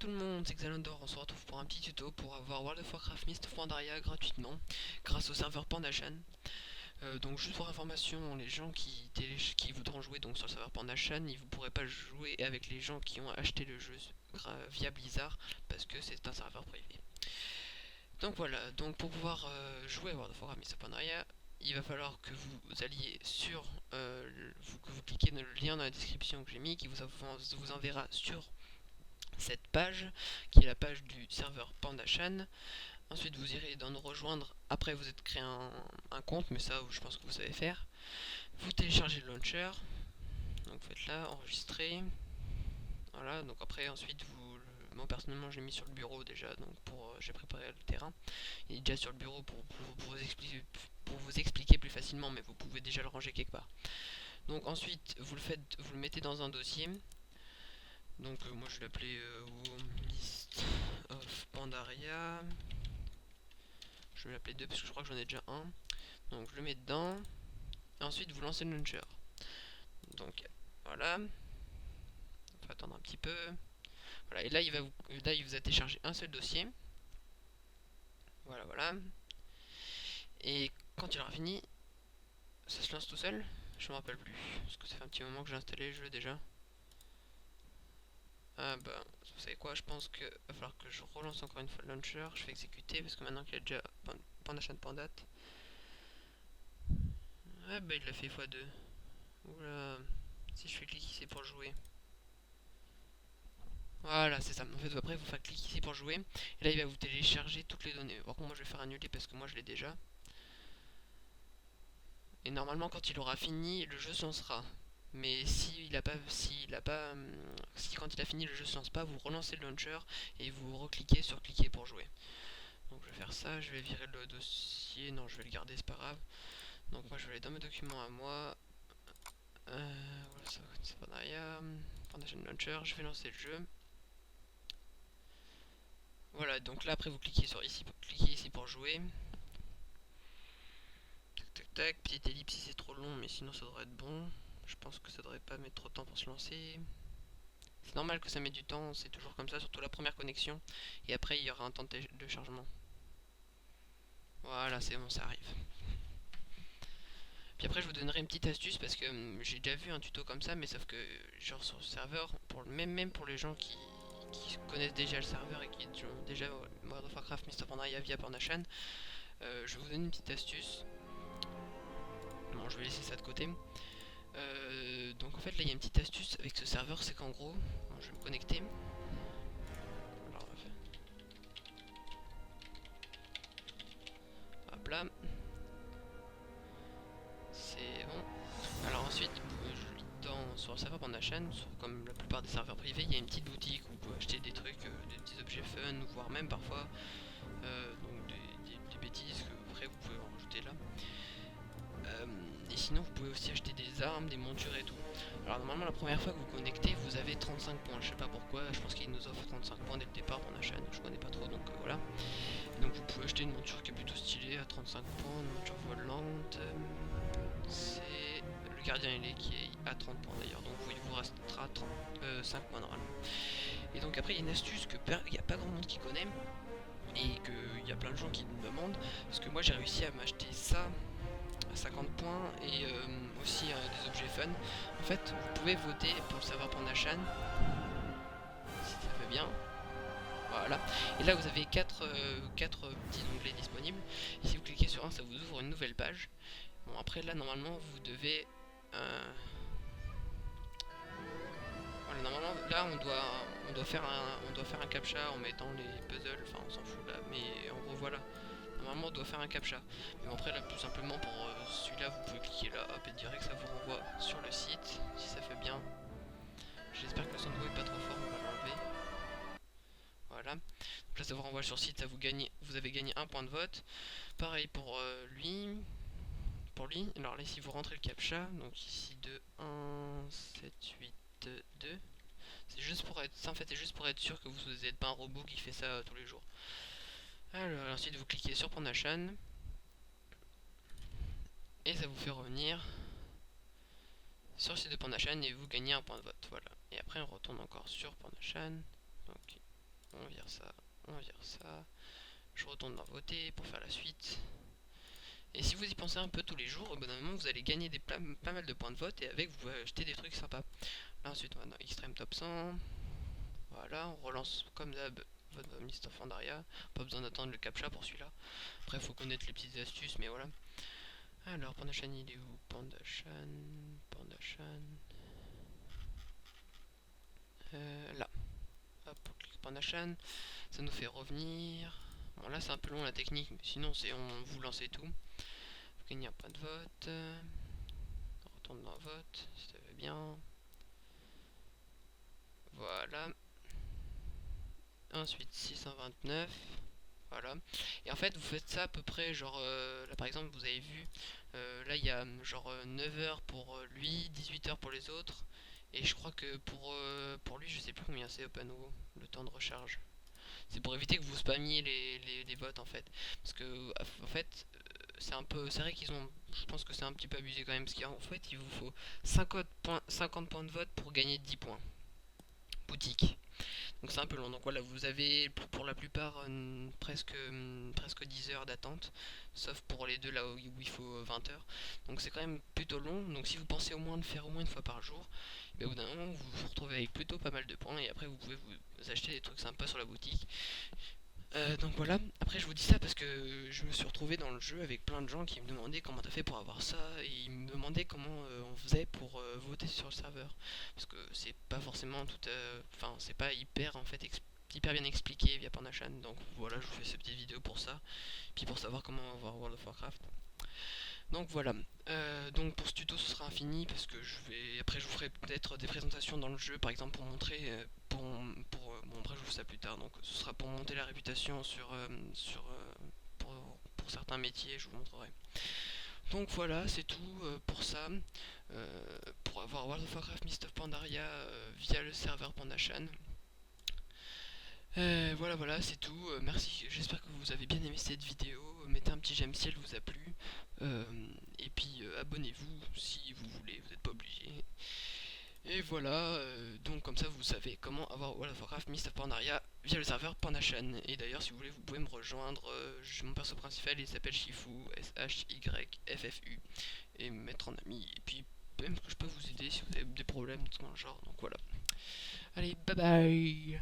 tout le monde, c'est Xalandor, on se retrouve pour un petit tuto pour avoir World of Warcraft Mist of Pandaria gratuitement grâce au serveur PandaChan. Donc juste pour information, les gens qui voudront jouer donc sur le serveur PandaChan, ils ne pourrez pas jouer avec les gens qui ont acheté le jeu via Blizzard parce que c'est un serveur privé. Donc voilà, donc pour pouvoir jouer à World of Warcraft Mist of Pandaria, il va falloir que vous alliez sur, que vous cliquez dans le lien dans la description que j'ai mis, qui vous enverra sur cette page, qui est la page du serveur PandaChan. Ensuite, vous irez dans nous rejoindre. Après, vous êtes créé un compte, mais ça, je pense que vous savez faire. Vous téléchargez le launcher. Donc, vous faites là, enregistrer. Voilà. Donc après, ensuite, moi personnellement, j'ai mis sur le bureau déjà. Donc j'ai préparé le terrain. Il est déjà sur le bureau pour vous expliquer plus facilement, mais vous pouvez déjà le ranger quelque part. Donc ensuite, vous le mettez dans un dossier. Donc moi je vais l'appeler Mist of Pandaria. Je vais l'appeler 2 parce que je crois que j'en ai déjà un. Donc je le mets dedans. Et ensuite vous lancez le launcher. Donc voilà. On va attendre un petit peu. Voilà, et là il vous a téléchargé un seul dossier. Voilà, voilà. Et quand il aura fini, ça se lance tout seul. Je me rappelle plus. Parce que ça fait un petit moment que j'ai installé le jeu déjà. Ah bah, vous savez quoi, je pense qu'il va falloir que je relance encore une fois le launcher. Je fais exécuter parce que maintenant qu'il a déjà PandaChan Pandat. Ah bah il l'a fait x2. Oula. Si je fais clic ici pour jouer. Voilà, c'est ça. En fait, après, vous faites clic ici pour jouer. Et là, il va vous télécharger toutes les données. Par contre, moi, je vais faire annuler parce que moi, je l'ai déjà. Et normalement, quand il aura fini, le jeu se lancera. Mais s'il a pas, si quand il a fini, le jeu se lance pas, vous relancez le launcher et vous recliquez sur cliquer pour jouer. Donc, je vais faire ça. Je vais virer le dossier. Non, je vais le garder, c'est pas grave. Donc, moi, je vais aller dans mes documents à moi. Voilà, ça, c'est pas derrière. PandaChan Launcher. Je vais lancer le jeu. Voilà, donc là après vous cliquez ici pour jouer. Tac tac tac, petite ellipse si c'est trop long, mais sinon ça devrait être bon. Je pense que ça devrait pas mettre trop de temps pour se lancer. C'est normal que ça mette du temps, c'est toujours comme ça, surtout la première connexion. Et après il y aura un temps de chargement. Voilà, c'est bon, ça arrive. Puis après je vous donnerai une petite astuce parce que j'ai déjà vu un tuto comme ça, mais sauf que genre sur le serveur, même pour les gens qui connaissent déjà le serveur et qui ont déjà World of Warcraft Mist of Pandaria via PandaChan, je vais vous donner une petite astuce. Bon, je vais laisser ça de côté. Donc en fait là il y a une petite astuce avec ce serveur, c'est qu'en gros, bon, je vais me connecter. Alors, hop là, c'est bon. Alors ensuite, sur le serveur PandaChan, comme la plupart des serveurs privés, il y a une petite boutique où vous pouvez acheter des trucs, des petits objets fun, voire même parfois donc des bêtises que après vous pouvez en rajouter là. Et sinon vous pouvez aussi acheter des armes, des montures et tout. Alors normalement la première fois que vous connectez vous avez 35 points, je sais pas pourquoi, je pense qu'il nous offre 35 points dès le départ pour la chaîne, je connais pas trop donc voilà. Et donc vous pouvez acheter une monture qui est plutôt stylée à 35 points, une monture volante, c'est le gardien ailé qui est à 30 points d'ailleurs, donc il vous restera 5 points normalement. Et donc après il y a une astuce que il n'y a pas grand monde qui connaît et qu'il y a plein de gens qui me demandent, parce que moi j'ai réussi à m'acheter ça à 50 points et aussi des objets fun. En fait, vous pouvez voter pour le serveur PandaChan si ça fait bien. Voilà. Et là, vous avez 4 petits onglets disponibles. Et si vous cliquez sur un, ça vous ouvre une nouvelle page. Bon, après, là, normalement, vous devez. Voilà, normalement, là, on doit faire un captcha en mettant les puzzles. Enfin, on s'en fout là. Mais en gros, voilà. Normalement on doit faire un captcha. Mais bon, après là plus simplement pour celui-là vous pouvez cliquer là hop et direct ça vous renvoie sur le site si ça fait bien. J'espère que le son de est pas trop fort, on va l'enlever. Voilà. Donc là ça vous renvoie sur le site, vous avez gagné un point de vote. Pareil pour lui. Pour lui. Alors là ici vous rentrez le captcha. Donc ici 2, 1, 7, 8, 2. C'est juste pour être. Ça en fait c'est juste pour être sûr que vous n'êtes pas un robot qui fait ça tous les jours. Alors ensuite vous cliquez sur PandaChan. Et ça vous fait revenir sur le site de PandaChan et vous gagnez un point de vote. Voilà. Et après on retourne encore sur PandaChan. Donc On vire ça, on vire ça. Je retourne dans voter pour faire la suite. Et si vous y pensez un peu tous les jours, au bout d'un moment vous allez gagner pas mal de points de vote et avec vous pouvez acheter des trucs sympas. Là ensuite on va dans Extreme Top 100. Voilà, on relance comme d'hab votre Mist of Pandaria. Pas besoin d'attendre le captcha pour celui-là. Après faut connaître les petites astuces mais voilà. Alors Pandashan il est où? Pandashan. Là. Hop, on clique Pandashan. Ça nous fait revenir. Bon là c'est un peu long la technique, mais sinon c'est on vous lancez tout. Faut gagner un point de vote. On retourne dans vote, si ça va bien. Voilà. Ensuite 629. Voilà. Et en fait vous faites ça à peu près genre là par exemple vous avez vu là il y a genre 9 heures pour lui, 18 heures pour les autres. Et je crois que pour lui je sais plus combien c'est OpenO, le temps de recharge. C'est pour éviter que vous spammiez les votes en fait. Parce que en fait c'est un peu. C'est vrai qu'ils ont. Je pense que c'est un petit peu abusé quand même. Parce qu'en fait il vous faut 50 points de vote pour gagner 10 points. Boutique. Donc c'est un peu long. Donc voilà, vous avez pour la plupart presque 10 heures d'attente. Sauf pour les deux là où il faut 20 heures. Donc c'est quand même plutôt long. Donc si vous pensez au moins de faire au moins une fois par jour, et au bout d'un moment vous vous retrouvez avec plutôt pas mal de points. Et après vous pouvez vous acheter des trucs sympas sur la boutique. Donc voilà, après je vous dis ça parce que je me suis retrouvé dans le jeu avec plein de gens qui me demandaient comment t'as fait pour avoir ça et ils me demandaient comment on faisait pour voter sur le serveur parce que c'est pas forcément tout enfin c'est pas hyper en fait hyper bien expliqué via Pandashan, donc voilà je vous fais cette petite vidéo pour ça puis pour savoir comment avoir World of Warcraft. Donc voilà, donc pour ce tuto ce sera infini parce que après je vous ferai peut-être des présentations dans le jeu par exemple pour montrer, bon après je vous ferai ça plus tard, donc ce sera pour monter la réputation pour certains métiers, je vous montrerai. Donc voilà, c'est tout pour ça, pour avoir World of Warcraft Mist of Pandaria via le serveur Pandashan. Voilà, c'est tout. Merci, j'espère que vous avez bien aimé cette vidéo. Mettez un petit j'aime si elle vous a plu. Euh, et puis abonnez-vous si vous voulez, vous n'êtes pas obligé. Et voilà, donc comme ça vous savez comment avoir World of Warcraft Mist of Pandaria via le serveur Pandashan. Et d'ailleurs si vous voulez vous pouvez me rejoindre, mon perso principal il s'appelle Shifu, SHYFFU, et me mettre en ami. Et puis même que je peux vous aider si vous avez des problèmes, tout dans le genre. Donc voilà. Allez, bye bye.